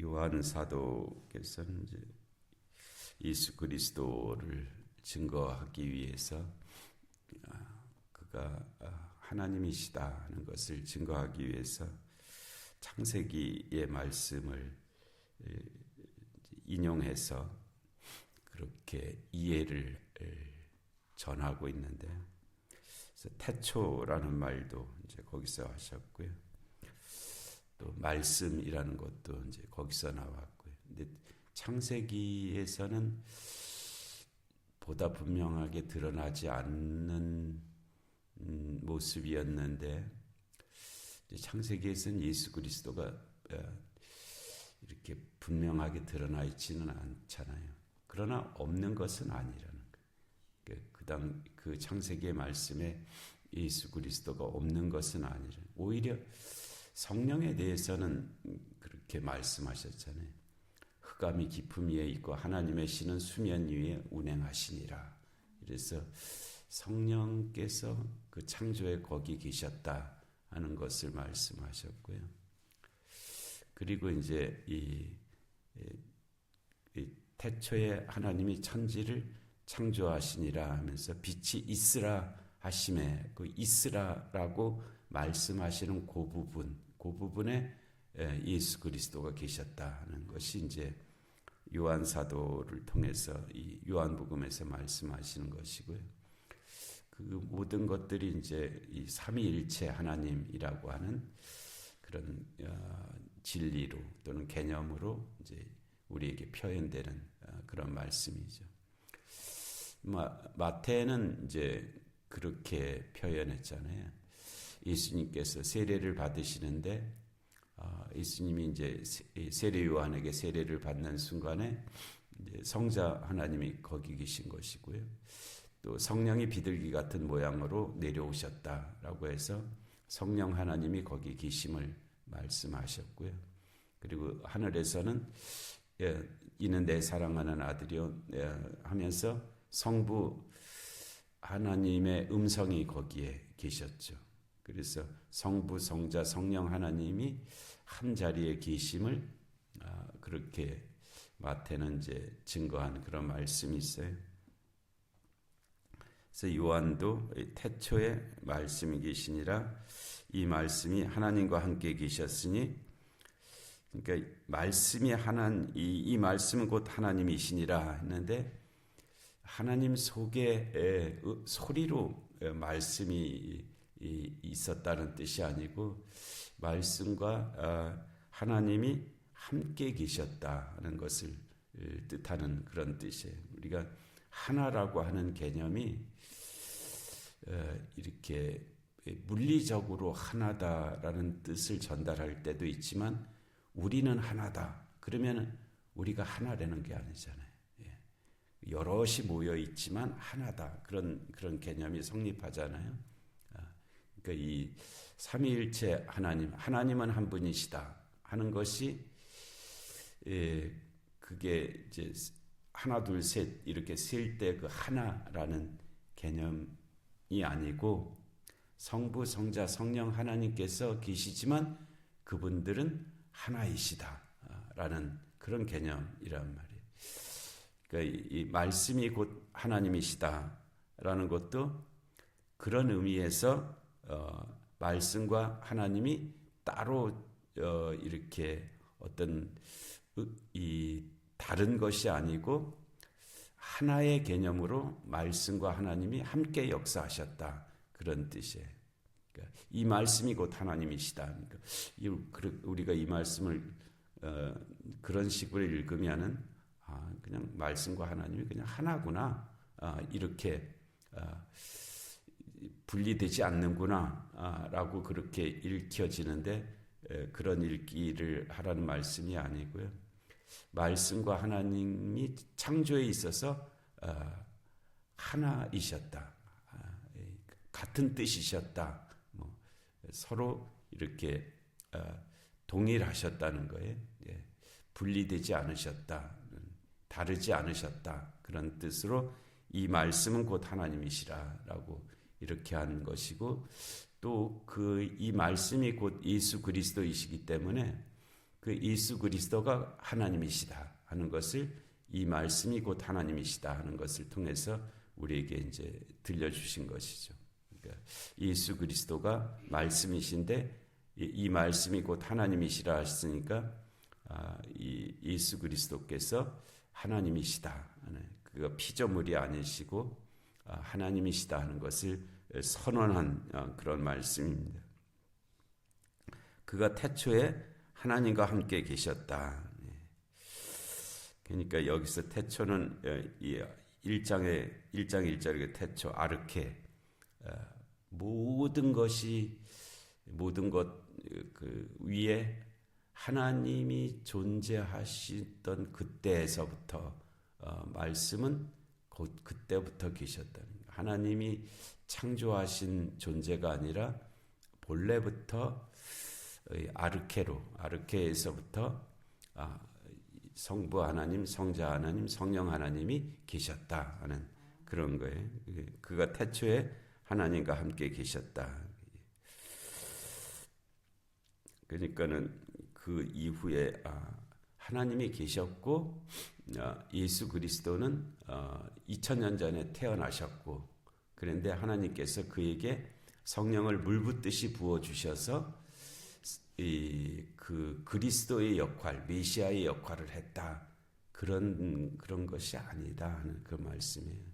요한 사도께서는 이제 예수 그리스도를 증거하기 위해서 그가 하나님이시다 하는 것을 증거하기 위해서 창세기의 말씀을 인용해서 그렇게 이해를 전하고 있는데, 그래서 태초라는 말도 이제 거기서 하셨고요. 또 말씀이라는 것도 이제 거기서 나왔고요. 근데 창세기에서는 보다 분명하게 드러나지 않는 모습이었는데, 창세기에서는 예수 그리스도가 이렇게 분명하게 드러나 있지는 않잖아요. 그러나 없는 것은 아니라는 거예요. 그 창세기의 말씀에 예수 그리스도가 없는 것은 아니라, 오히려 성령에 대해서는 그렇게 말씀하셨잖아요. 흑암이 깊음 위에 있고 하나님의 신은 수면 위에 운행하시니라. 그래서 성령께서 그 창조에 거기 계셨다 하는 것을 말씀하셨고요. 그리고 이제 이 태초에 하나님이 천지를 창조하시니라 하면서 빛이 있으라 하심에, 그 있으라라고 말씀하시는 그 부분에 예수 그리스도가 계셨다 하는 것이 이제 요한 사도를 통해서 이 요한복음에서 말씀하시는 것이고요. 그 모든 것들이 이제 이 삼위일체 하나님이라고 하는 그런 진리로 또는 개념으로 이제 우리에게 표현되는 그런 말씀이죠. 마태는 이제 그렇게 표현했잖아요. 예수님께서 세례를 받으시는데 예수님이 이제 세례 요한에게 세례를 받는 순간에 이제 성자 하나님이 거기 계신 것이고요. 또 성령이 비둘기 같은 모양으로 내려오셨다라고 해서 성령 하나님이 거기 계심을 말씀하셨고요. 그리고 하늘에서는 이는 내 사랑하는 아들이요 하면서 성부 하나님의 음성이 거기에 계셨죠. 그래서 성부, 성자, 성령 하나님이 한 자리에 계심을 그렇게 마태는 이제 증거한 그런 말씀이 있어요. 그래서 요한도 태초에 말씀이 계시니라, 이 말씀이 하나님과 함께 계셨으니, 그러니까 말씀이 이 말씀은 곧 하나님이시니라 했는데, 하나님 속에 소리로 말씀이 있었다는 뜻이 아니고, 말씀과 하나님이 함께 계셨다는 것을 뜻하는 그런 뜻이에요. 우리가 하나라고 하는 개념이 이렇게 물리적으로 하나다라는 뜻을 전달할 때도 있지만, 우리는 하나다 그러면 우리가 하나라는 게 아니잖아요. 여럿이 모여 있지만 하나다, 그런 개념이 성립하잖아요. 그러니까 이 삼위일체 하나님은 한 분이시다 하는 것이 그게 이제 하나 둘 셋 이렇게 셀 때 그 하나라는 개념이 아니고, 성부, 성자, 성령 하나님께서 계시지만 그분들은 하나이시다라는 그런 개념이란 말이에요. 그러니까 이 말씀이 곧 하나님이시다라는 것도 그런 의미에서 말씀과 하나님이 따로 이렇게 어떤 이 다른 것이 아니고 하나의 개념으로 말씀과 하나님이 함께 역사하셨다, 그런 뜻이에요. 그러니까 이 말씀이 곧 하나님이시다. 그러니까 우리가 이 말씀을 그런 식으로 읽으면은 그냥 말씀과 하나님이 그냥 하나구나, 이렇게 분리되지 않는구나 라고 그렇게 읽혀지는데, 그런 읽기를 하라는 말씀이 아니고요. 말씀과 하나님이 창조에 있어서 하나이셨다, 같은 뜻이셨다, 서로 이렇게 동일하셨다는 거예요. 분리되지 않으셨다, 다르지 않으셨다, 그런 뜻으로 이 말씀은 곧 하나님이시라라고 이렇게 한 것이고, 또 이 말씀이 곧 예수 그리스도이시기 때문에 그 예수 그리스도가 하나님이시다 하는 것을, 이 말씀이 곧 하나님이시다 하는 것을 통해서 우리에게 이제 들려주신 것이죠. 그러니까 예수 그리스도가 말씀이신데 이 말씀이 곧 하나님이시라 하셨으니까 이 예수 그리스도께서 하나님이시다, 그가 피조물이 아니시고 하나님이시다 하는 것을 선언한 그런 말씀입니다. 그가 태초에 하나님과 함께 계셨다. 그러니까 여기서 태초는 1장 1절의 태초 아르케, 모든 것 그 위에 하나님이 존재하시던 그때에서부터 말씀은 곧 그때부터 계셨다는 거예요. 하나님이 창조하신 존재가 아니라 본래부터 아르케에서부터 성부 하나님, 성자 하나님, 성령 하나님이 계셨다 하는 그런 거예요. 그가 태초에 하나님과 함께 계셨다. 그러니까는 그 이후에 하나님이 계셨고 예수 그리스도는 2000년 전에 태어나셨고, 그런데 하나님께서 그에게 성령을 물붓듯이 부어주셔서 그 그리스도의 역할, 메시아의 역할을 했다. 그런 것이 아니다 하는 그 말씀이에요.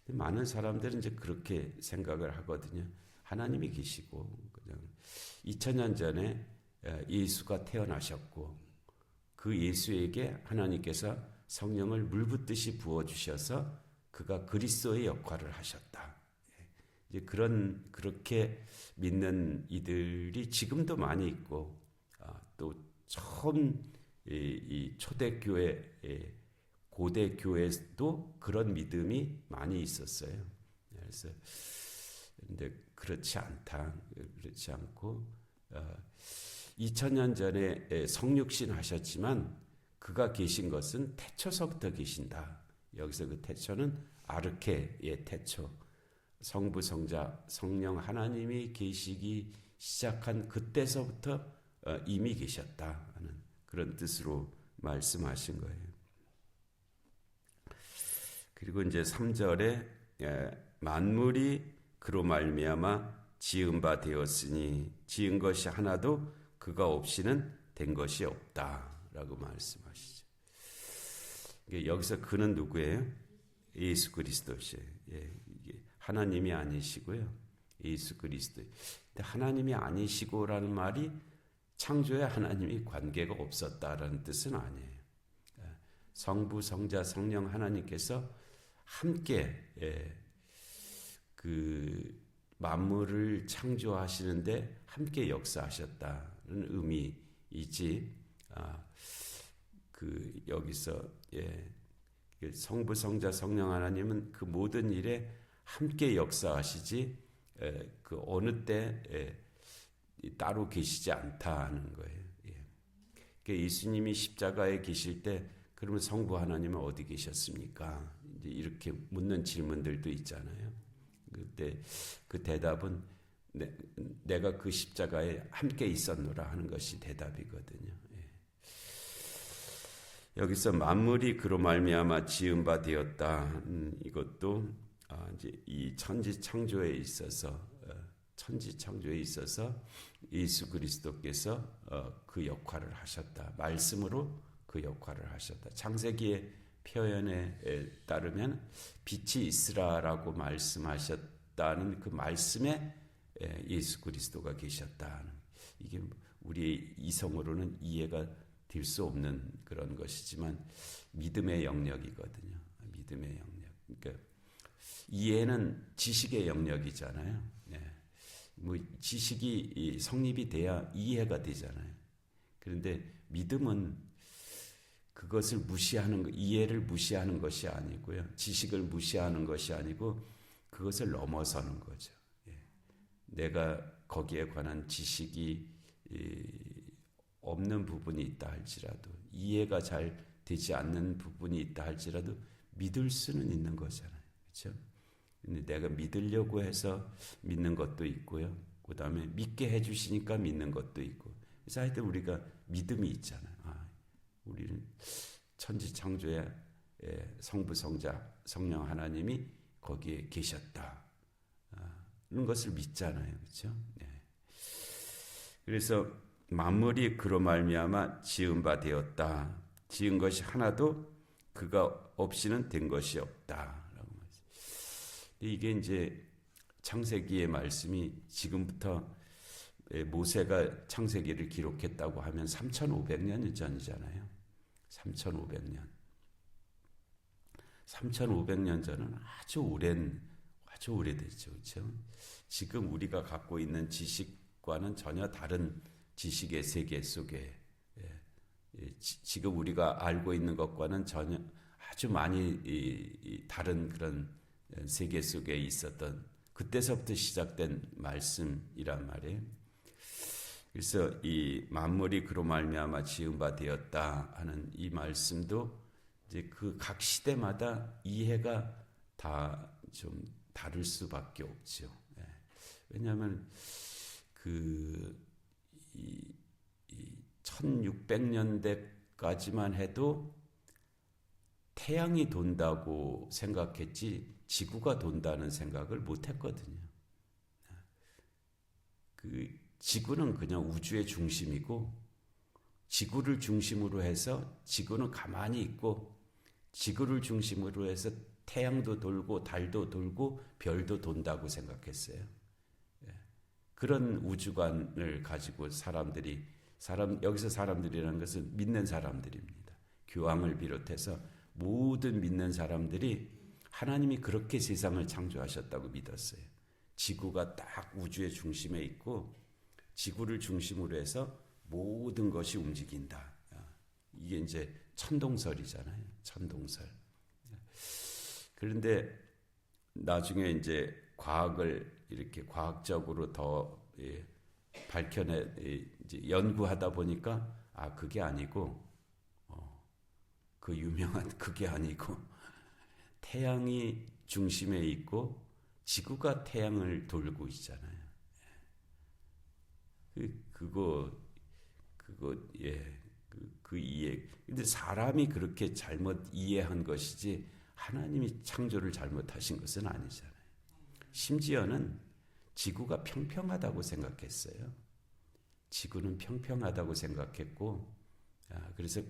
많은 사람들은 이제 그렇게 생각을 하거든요. 하나님이 계시고 그냥 2000년 전에 예수가 태어나셨고 그 예수에게 하나님께서 성령을 물붓듯이 부어주셔서 그가 그리스도의 역할을 하셨다. 이제 그렇게 믿는 이들이 지금도 많이 있고, 또 처음 이 초대교회, 고대 교회도 그런 믿음이 많이 있었어요. 그래서 근데 그렇지 않고 2000년 전에 성육신 하셨지만 그가 계신 것은 태초서부터 계신다. 여기서 그 태초는 아르케의 태초, 성부, 성자, 성령 하나님이 계시기 시작한 그때서부터 이미 계셨다 하는 그런 뜻으로 말씀하신 거예요. 그리고 이제 3절에 만물이 그로 말미암아 지은 바 되었으니 지은 것이 하나도 그가 없이는 된 것이 없다라고 말씀하시죠. 여기서 그는 누구예요? 예수 그리스도시에요. 이게 하나님이 아니시고요. 예수 그리스도. 근데 하나님이 아니시고라는 말이 창조에 하나님이 관계가 없었다라는 뜻은 아니에요. 성부, 성자, 성령 하나님께서 함께 그 만물을 창조하시는데 함께 역사하셨다는 의미이지. 그 여기서 성부, 성자, 성령 하나님은 그 모든 일에 함께 역사하시지 그 어느 때 따로 계시지 않다는 거예요. 그러니까 예수님이 십자가에 계실 때 그러면 성부 하나님은 어디 계셨습니까? 이제 이렇게 묻는 질문들도 있잖아요. 그때 그 대답은 내가 그 십자가에 함께 있었노라 하는 것이 대답이거든요. 여기서 만물이 그로 말미암아 지은 바 되었다. 이것도 이제 이 천지 창조에 있어서 예수 그리스도께서 그 역할을 하셨다. 말씀으로 그 역할을 하셨다. 창세기의 표현에 따르면 빛이 있으라라고 말씀하셨다는 그 말씀에 예수 그리스도가 계셨다는, 이게 우리의 이성으로는 이해가 될 수 없는 그런 것이지만 믿음의 영역이거든요. 믿음의 영역. 그러니까 이해는 지식의 영역이잖아요. 뭐 지식이 성립이 돼야 이해가 되잖아요. 그런데 믿음은 그것을 이해를 무시하는 것이 아니고요. 지식을 무시하는 것이 아니고 그것을 넘어서는 거죠. 내가 거기에 관한 지식이 없는 부분이 있다 할지라도, 이해가 잘 되지 않는 부분이 있다 할지라도 믿을 수는 있는 거잖아요. 그렇죠? 근데 내가 믿으려고 해서 믿는 것도 있고요. 그 다음에 믿게 해주시니까 믿는 것도 있고, 그래서 하여튼 우리가 믿음이 있잖아요. 우리는 천지 창조의 성부, 성자, 성령 하나님이 거기에 계셨다. 이런 것을 믿잖아요. 그렇죠? 네. 그래서 만물이 그로 말미암아 지은 바 되었다. 지은 것이 하나도 그가 없이는 된 것이 없다라고 말씀. 이게 이제 창세기의 말씀이 지금부터 모세가 창세기를 기록했다고 하면 3,500년 전이잖아요. 3,500년. 3,500년 전은 아주 오래됐죠. 그렇죠? 지금 우리가 갖고 있는 지식과는 전혀 다른 지식의 세계 속에 지금 우리가 알고 있는 것과는 전혀 아주 많이 다른 그런 세계 속에 있었던 그때서부터 시작된 말씀이란 말이에요. 그래서 이 만물이 그로 말미암아 지은 바 되었다 하는 이 말씀도 이제 그 각 시대마다 이해가 다 좀 다를 수밖에 없죠. 왜냐하면 그 1600년대까지만 해도 태양이 돈다고 생각했지 지구가 돈다는 생각을 못했거든요. 그 지구는 그냥 우주의 중심이고 지구를 중심으로 해서 지구는 가만히 있고 지구를 중심으로 해서 태양도 돌고 달도 돌고 별도 돈다고 생각했어요. 그런 우주관을 가지고 여기서 사람들이라는 것은 믿는 사람들입니다. 교황을 비롯해서 모든 믿는 사람들이 하나님이 그렇게 세상을 창조하셨다고 믿었어요. 지구가 딱 우주의 중심에 있고 지구를 중심으로 해서 모든 것이 움직인다. 이게 이제 천동설이잖아요. 천동설. 그런데 나중에 이제 과학을 이렇게 과학적으로 더 이제 연구하다 보니까 그게 아니고 그 유명한 그게 아니고 태양이 중심에 있고 지구가 태양을 돌고 있잖아요. 그 이해. 근데 사람이 그렇게 잘못 이해한 것이지 하나님이 창조를 잘못하신 것은 아니잖아요. 심지어는 지구가 평평하다고 생각했어요. 지구는 평평하다고 생각했고, 그래서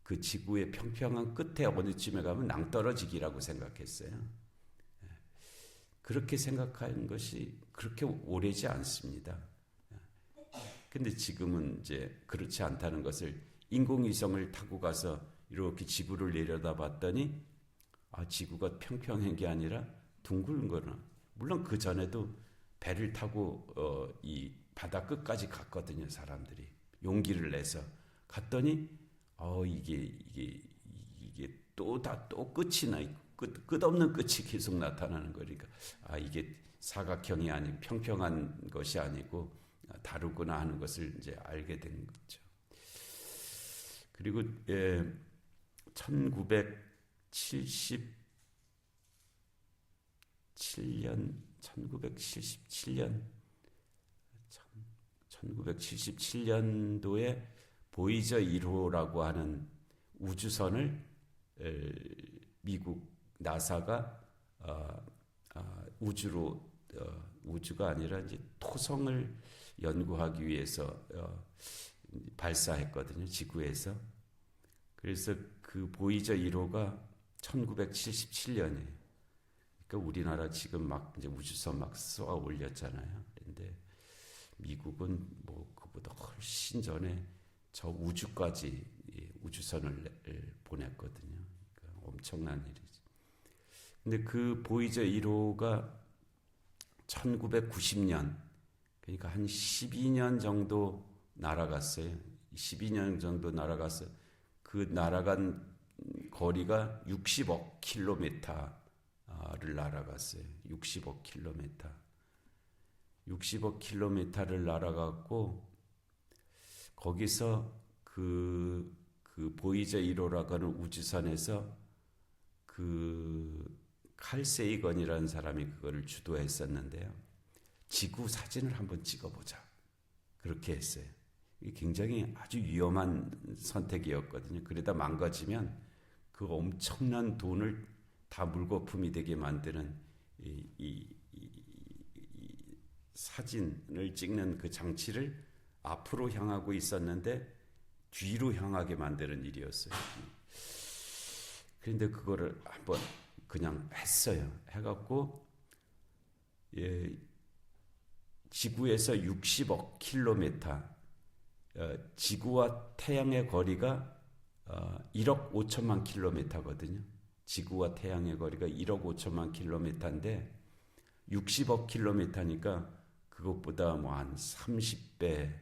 그 지구의 평평한 끝에 어느쯤에 가면 낭떠러지기라고 생각했어요. 그렇게 생각하는 것이 그렇게 오래지 않습니다. 근데 지금은 이제 그렇지 않다는 것을 인공위성을 타고 가서 이렇게 지구를 내려다봤더니 지구가 평평한 게 아니라 둥근 거나 물론 그 전에도 배를 타고 이 바다 끝까지 갔거든요. 사람들이 용기를 내서 갔더니 이게 또 끝이 나 끝없는 끝이 계속 나타나는 거니까 이게 사각형이 아닌 평평한 것이 아니고 다르구나 하는 것을 이제 알게 된 거죠. 그리고 1977년도에 보이저 1호라고 하는 우주선을 미국 나사가 우주가 아니라 이제 토성을 연구하기 위해서 발사했거든요. 지구에서. 그래서 그 보이저 1호가 1977년이에요. 그러니까 우리나라 지금 막 이제 우주선 막 쏘아 올렸잖아요. 그런데 미국은 뭐 그보다 훨씬 전에 저 우주까지 우주선을 보냈거든요. 그러니까 엄청난 일이죠. 근데 그 보이저 1호가 1990년, 그러니까 한 12년 정도 날아갔어요. 12년 정도 날아갔어요. 그 날아간 거리가 60억 킬로미터를 날아갔어요. 60억 킬로미터. 60억 킬로미터를 날아갔고 거기서 그 보이저 1호라고 하는 우주선에서 그 칼 세이건이라는 사람이 그거를 주도했었는데요. 지구 사진을 한번 찍어보자. 그렇게 했어요. 굉장히 아주 위험한 선택이었거든요. 그러다 망가지면 그 엄청난 돈을 다 물거품이 되게 만드는 이 사진을 찍는 그 장치를 앞으로 향하고 있었는데 뒤로 향하게 만드는 일이었어요. 그런데 그거를 한번 그냥 했어요. 해갖고 지구에서 60억 킬로미터, 지구와 태양의 거리가 1억 5천만 킬로미터거든요. 지구와 태양의 거리가 1억 5천만 킬로미터인데 60억 킬로미터니까 그것보다 뭐 한 30배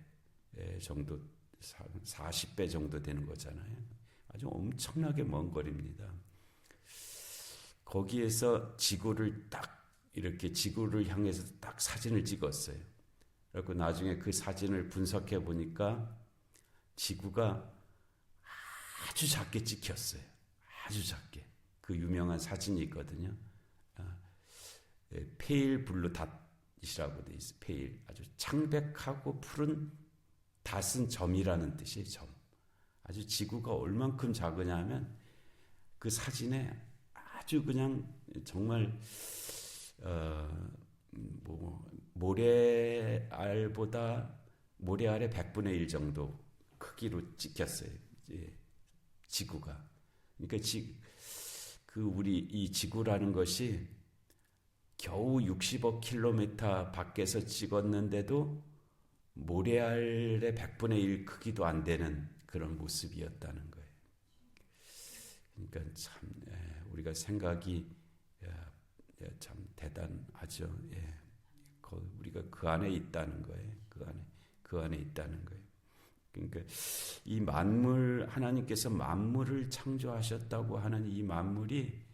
정도, 40배 정도 되는 거잖아요. 아주 엄청나게 먼 거리입니다. 거기에서 지구를 딱 이렇게 지구를 향해서 딱 사진을 찍었어요. 그리고 나중에 그 사진을 분석해 보니까 지구가 아주 작게 찍혔어요. 아주 작게. 그 유명한 사진이 있거든요. 페일 블루 닷이라고 돼 있어요. 페일. 아주 창백하고 푸른 닷은 점이라는 뜻이에요. 점. 아주 지구가 얼만큼 작으냐 하면 그 사진에 아주 그냥 정말 모래알의 100분의 1 정도 크기로 찍혔어요. 지구가. 그러니까 우리 이 지구라는 것이 겨우 60억 킬로미터 밖에서 찍었는데도 모래알의 100분의 1 크기도 안 되는 그런 모습이었다는 거예요. 그러니까 참 우리가 생각이 참 대단하죠. 우리가 그 안에 있다는 거예요. 그 안에 있다는 거예요. 그러니까 이 만물, 하나님께서 만물을 창조하셨다고 하는 이 만물이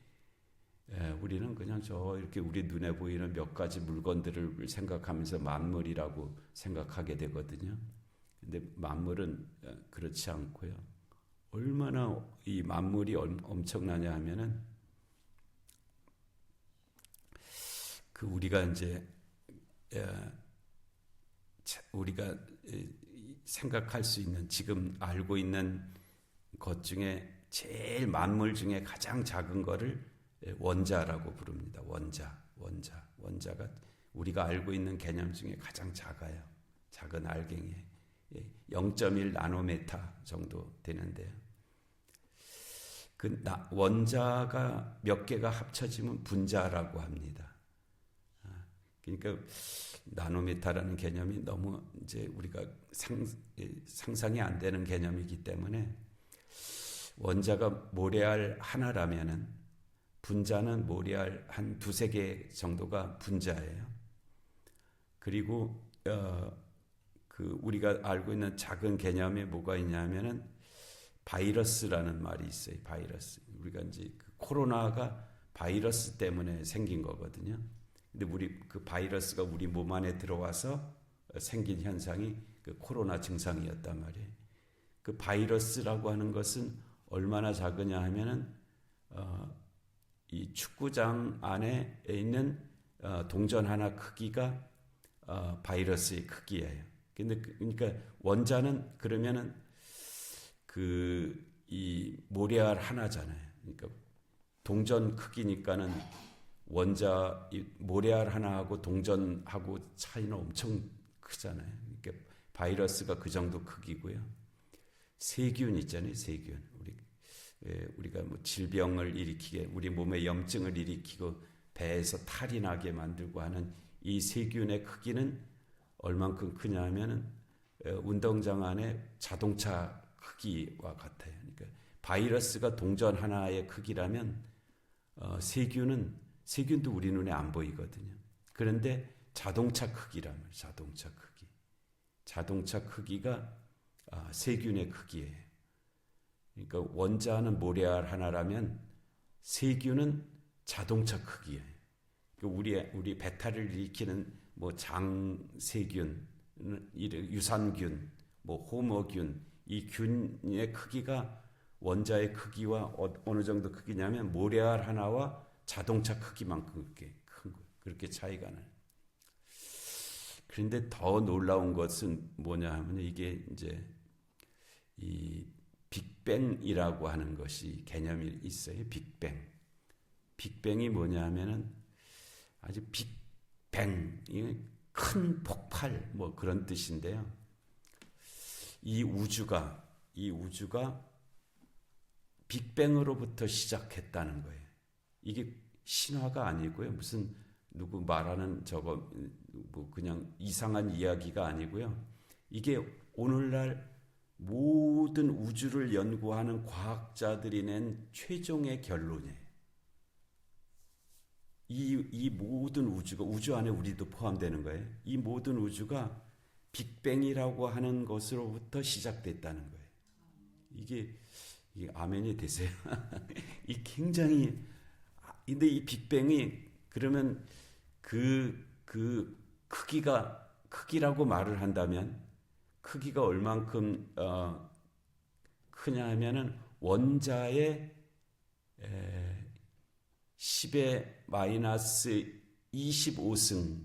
우리는 그냥 이렇게 우리 눈에 보이는 몇 가지 물건들을 생각하면서 만물이라고 생각하게 되거든요. 근데 만물은 그렇지 않고요. 얼마나 이 만물이 엄청나냐 하면은 우리가 이제 우리가 생각할 수 있는 지금 알고 있는 것 중에 제일 만물 중에 가장 작은 거를 원자라고 부릅니다. 원자가 우리가 알고 있는 개념 중에 가장 작아요. 작은 알갱이에 0.1 나노미터 정도 되는데요. 그 원자가 몇 개가 합쳐지면 분자라고 합니다. 그러니까 나노미터라는 개념이 너무 이제 우리가 상상이 안 되는 개념이기 때문에 원자가 모래알 하나라면은 분자는 모래알 한 2-3개 정도가 분자예요. 그리고 우리가 알고 있는 작은 개념에 뭐가 있냐면은 바이러스라는 말이 있어요. 바이러스. 우리가 이제 코로나가 바이러스 때문에 생긴 거거든요. 근데 그 바이러스가 우리 몸 안에 들어와서 생긴 현상이 그 코로나 증상이었단 말이에요. 그 바이러스라고 하는 것은 얼마나 작으냐 하면은 이 축구장 안에 있는 동전 하나 크기가 바이러스의 크기예요. 그러니까 원자는 그러면은 이 모래알 하나잖아요. 그러니까 동전 크기니까는 모래알 하나하고 동전하고 차이는 엄청 크잖아요. 그러니까 바이러스가 그 정도 크기고요. 세균 있잖아요. 세균. 우리가 뭐 질병을 일으키게, 우리 몸에 염증을 일으키고 배에서 탈이 나게 만들고 하는 이 세균의 크기는 얼만큼 크냐 하면은 운동장 안에 자동차 크기와 같아요. 그러니까 바이러스가 동전 하나의 크기라면 세균도 우리 눈에 안 보이거든요. 그런데 자동차 크기라면 자동차 크기가 세균의 크기예요. 그러니까 원자는 모래알 하나라면 세균은 자동차 크기예요. 그러니까 우리 배탈을 일으키는 뭐 장세균, 유산균, 뭐 호모균, 이 균의 크기가 원자의 크기와 어느 정도 크기냐면 모래알 하나와 자동차 크기만큼 큰 거예요. 그렇게 차이가 나요. 그런데 더 놀라운 것은 뭐냐 하면 이게 이제 이 빅뱅이라고 하는 것이 개념이 있어요. 빅뱅. 빅뱅이 뭐냐 하면은 아주 빅뱅, 큰 폭발 뭐 그런 뜻인데요. 이 우주가 빅뱅으로부터 시작했다는 거예요. 이게 신화가 아니고요. 무슨 누구 말하는 저거 뭐 그냥 이상한 이야기가 아니고요. 이게 오늘날 모든 우주를 연구하는 과학자들이 낸 최종의 결론이에요. 이 모든 우주가, 우주 안에 우리도 포함되는 거예요. 이 모든 우주가 빅뱅이라고 하는 것으로부터 시작됐다는 거예요. 이게 아멘이 되세요? 이 굉장히, 근데 이 빅뱅이 그러면 그 크기라고 말을 한다면 크기가 얼만큼 크냐 하면은 원자의 10의 마이너스 25승이니까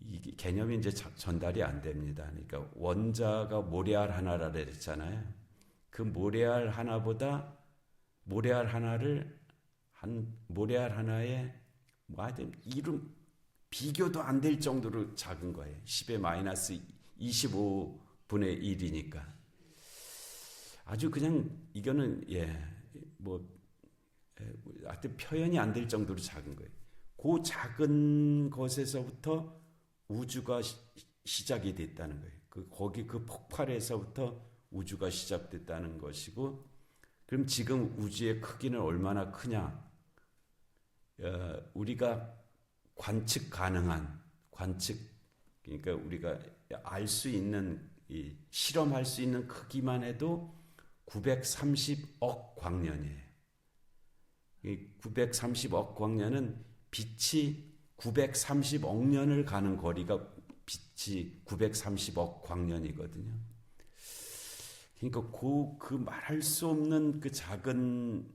이 개념이 이제 전달이 안 됩니다. 그러니까 원자가 모래알 하나라 그랬잖아요. 그 모래알 하나보다 모래알 하나에 뭐 하여튼 이름 비교도 안 될 정도로 작은 거예요. 10의 마이너스 25분의 1이니까. 아주 그냥 이거는 하여튼 표현이 안 될 정도로 작은 거예요. 그 작은 것에서부터 우주가 시작이 됐다는 거예요. 거기 그 폭발에서부터 우주가 시작됐다는 것이고, 그럼 지금 우주의 크기는 얼마나 크냐? 우리가 관측 가능한 그러니까 우리가 알 수 있는 실험할 수 있는 크기만 해도 930억 광년이에요. 930억 광년은 빛이 930억 년을 가는 거리가 빛이 930억 광년이거든요. 그러니까 그 말할 수 없는 그 작은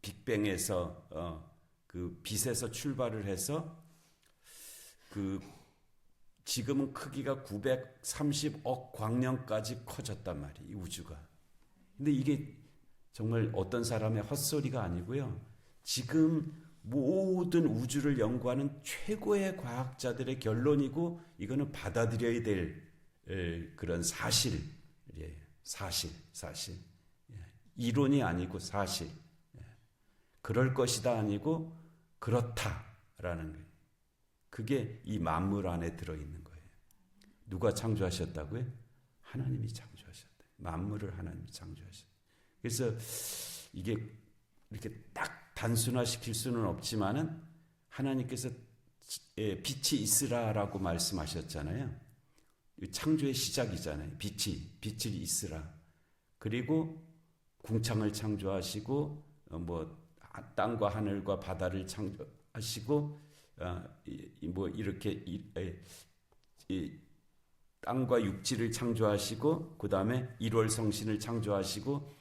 빅뱅에서 그 빛에서 출발을 해서 지금은 크기가 930억 광년까지 커졌단 말이에요. 이 우주가. 근데 이게 정말 어떤 사람의 헛소리가 아니고요. 지금 모든 우주를 연구하는 최고의 과학자들의 결론이고, 이거는 받아들여야 될 그런 사실이에요. 사실. 이론이 아니고 사실. 그럴 것이다 아니고 그렇다라는 거예요. 그게 이 만물 안에 들어있는 거예요. 누가 창조하셨다고요? 하나님이 창조하셨다. 만물을 하나님이 창조하셨다. 그래서 이게 이렇게 딱 단순화시킬 수는 없지만은 하나님께서 빛이 있으라라고 말씀하셨잖아요. 창조의 시작이잖아요. 빛이 있으라. 그리고 궁창을 창조하시고 땅과 하늘과 바다를 창조하시고 이렇게 땅과 육지를 창조하시고 그다음에 일월성신을 창조하시고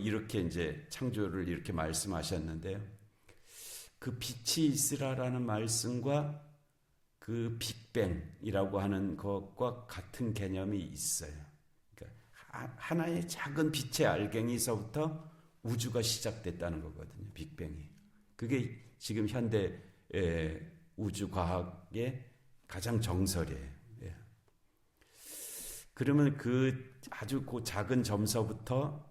이렇게 이제 창조를 이렇게 말씀하셨는데요. 그 빛이 있으라라는 말씀과 그 빅뱅이라고 하는 것과 같은 개념이 있어요. 그러니까 하나의 작은 빛의 알갱이서부터 우주가 시작됐다는 거거든요. 빅뱅이. 그게 지금 현대 우주과학의 가장 정설이에요. 그러면 아주 그 작은 점서부터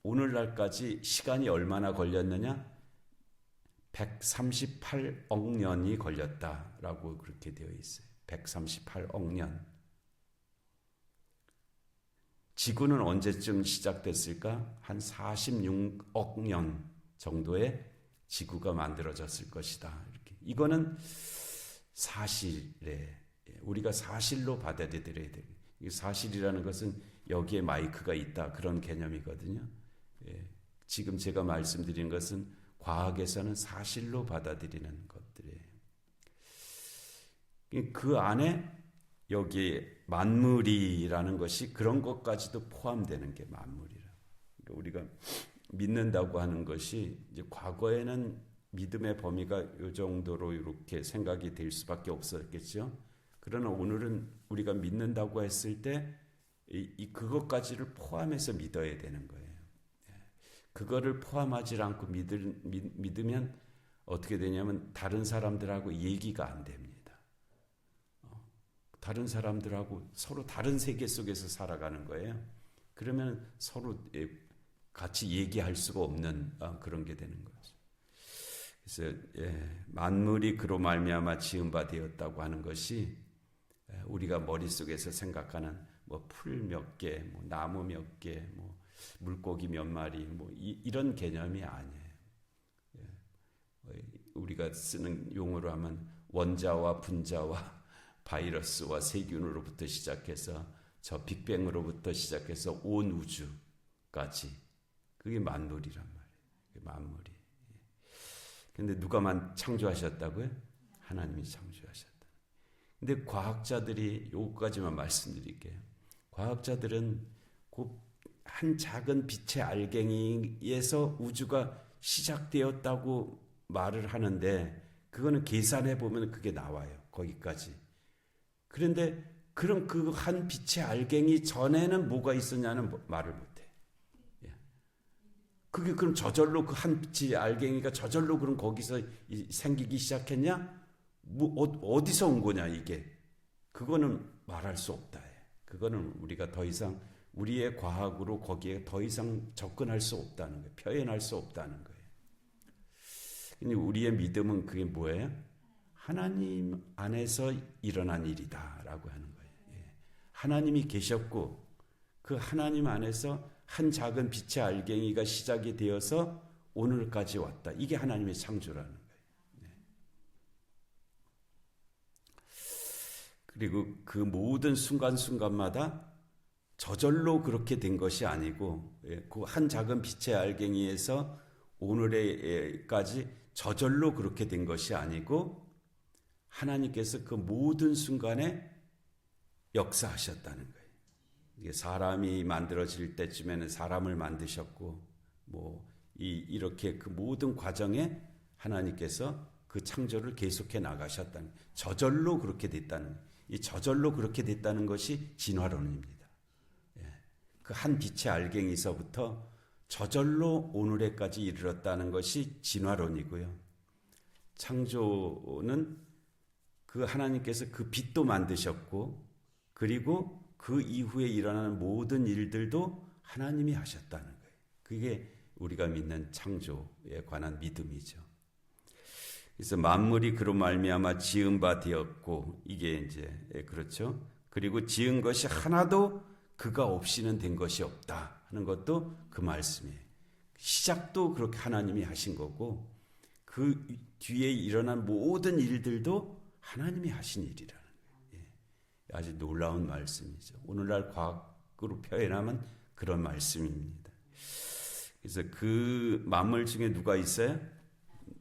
오늘날까지 시간이 얼마나 걸렸느냐? 138억 년이 걸렸다라고 그렇게 되어 있어요. 138억 년. 지구는 언제쯤 시작됐을까? 한 46억 년 정도에 지구가 만들어졌을 것이다. 이렇게. 이거는 사실에 우리가 사실로 받아들여야 돼요. 사실이라는 것은 여기에 마이크가 있다 그런 개념이거든요. 지금 제가 말씀드린 것은 과학에서는 사실로 받아들이는 것들이에요. 그 안에 여기 만물이라는 것이 그런 것까지도 포함되는 게 만물이라. 그러니까 우리가 믿는다고 하는 것이 이제 과거에는 믿음의 범위가 이 정도로 이렇게 생각이 될 수밖에 없었겠죠. 그러나 오늘은 우리가 믿는다고 했을 때 그것까지를 포함해서 믿어야 되는 거예요. 그거를 포함하지 않고 믿으면 어떻게 되냐면 다른 사람들하고 얘기가 안 됩니다. 다른 사람들하고 서로 다른 세계 속에서 살아가는 거예요. 그러면 서로 같이 얘기할 수가 없는 그런 게 되는 거죠. 그래서 만물이 그로 말미암아 지은 바 되었다고 하는 것이 우리가 머릿속에서 생각하는 뭐 풀 몇 개, 뭐 나무 몇 개, 뭐 물고기 몇 마리, 뭐 이런 개념이 아니에요. 우리가 쓰는 용어로 하면 원자와 분자와 바이러스와 세균으로부터 시작해서 저 빅뱅으로부터 시작해서 온 우주까지 그게 만물이란 말이에요. 만물이. 근데 누가 창조하셨다고요? 하나님이 창조하셨다. 근데 과학자들이 요까지만 말씀드릴게요. 과학자들은 그 한 작은 빛의 알갱이에서 우주가 시작되었다고 말을 하는데 그거는 계산해 보면 그게 나와요. 거기까지. 그런데 그럼 그 한 빛의 알갱이 전에는 뭐가 있었냐는 말을 못해. 그게 그럼 저절로 그 한 빛의 알갱이가 저절로 그럼 거기서 생기기 시작했냐? 뭐 어디서 온 거냐 이게? 그거는 말할 수 없다. 그거는 우리가 더 이상 우리의 과학으로 거기에 더 이상 접근할 수 없다는 거예요. 표현할 수 없다는 거예요. 근데 우리의 믿음은 그게 뭐예요? 하나님 안에서 일어난 일이다라고 하는 거예요. 하나님이 계셨고 그 하나님 안에서 한 작은 빛의 알갱이가 시작이 되어서 오늘까지 왔다. 이게 하나님의 창조라는 거예요. 그리고 그 모든 순간순간마다 저절로 그렇게 된 것이 아니고 그 한 작은 빛의 알갱이에서 오늘에까지 저절로 그렇게 된 것이 아니고 하나님께서 그 모든 순간에 역사하셨다는 거예요. 이게 사람이 만들어질 때쯤에는 사람을 만드셨고 이렇게 그 모든 과정에 하나님께서 그 창조를 계속해 나가셨다는 거예요. 저절로 그렇게 됐다는 거예요. 이 저절로 그렇게 됐다는 것이 진화론입니다. 그 한 빛의 알갱이서부터 저절로 오늘에까지 이르렀다는 것이 진화론이고요. 창조는 그 하나님께서 그 빛도 만드셨고 그리고 그 이후에 일어나는 모든 일들도 하나님이 하셨다는 거예요. 그게 우리가 믿는 창조에 관한 믿음이죠. 그래서 만물이 그로 말미암아 지은 바 되었고 이게 이제 그렇죠. 그리고 지은 것이 하나도 그가 없이는 된 것이 없다 하는 것도 그 말씀이에요. 시작도 그렇게 하나님이 하신 거고 그 뒤에 일어난 모든 일들도 하나님이 하신 일이라는 거예요. 아주 놀라운 말씀이죠. 오늘날 과학으로 표현하면 그런 말씀입니다. 그래서 그 만물 중에 누가 있어요?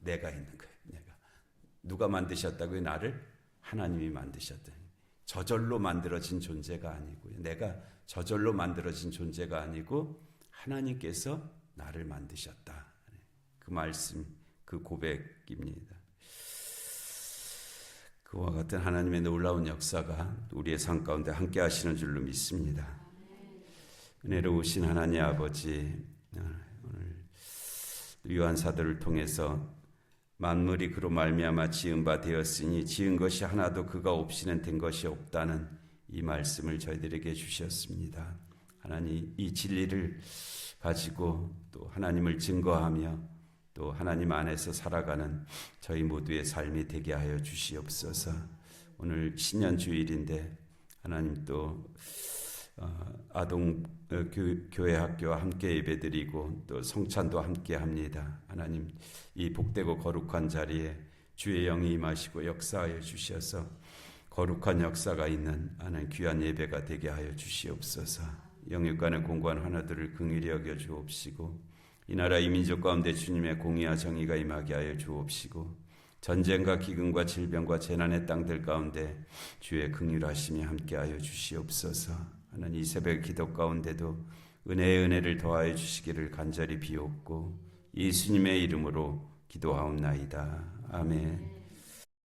내가 있는 거예요. 내가. 누가 만드셨다고요? 나를? 하나님이 만드셨다. 저절로 만들어진 존재가 아니고요. 내가 저절로 만들어진 존재가 아니고 하나님께서 나를 만드셨다. 그 말씀, 그 고백입니다. 그와 같은 하나님의 놀라운 역사가 우리의 삶 가운데 함께 하시는 줄로 믿습니다. 은혜로우신 하나님 아버지, 오늘 요한 사도를 통해서 만물이 그로 말미암아 지은 바 되었으니 지은 것이 하나도 그가 없이는 된 것이 없다는 이 말씀을 저희들에게 주셨습니다. 하나님 이 진리를 가지고 또 하나님을 증거하며 또 하나님 안에서 살아가는 저희 모두의 삶이 되게 하여 주시옵소서. 오늘 신년주일인데 하나님 또 아동 교회 학교와 함께 예배드리고 또 성찬도 함께 합니다. 하나님 이 복되고 거룩한 자리에 주의 영이 임하시고 역사하여 주셔서 거룩한 역사가 있는 하나님 귀한 예배가 되게 하여 주시옵소서. 영육간의 공고한 하나들을 긍휼히 여겨 주옵시고 이 나라 이 민족 가운데 주님의 공의와 정의가 임하게 하여 주옵시고 전쟁과 기근과 질병과 재난의 땅들 가운데 주의 긍휼하심이 함께하여 주시옵소서. 하나님 이 새벽 기도 가운데도 은혜의 은혜를 더하여 주시기를 간절히 비옵고 예수님의 이름으로 기도하옵나이다. 아멘.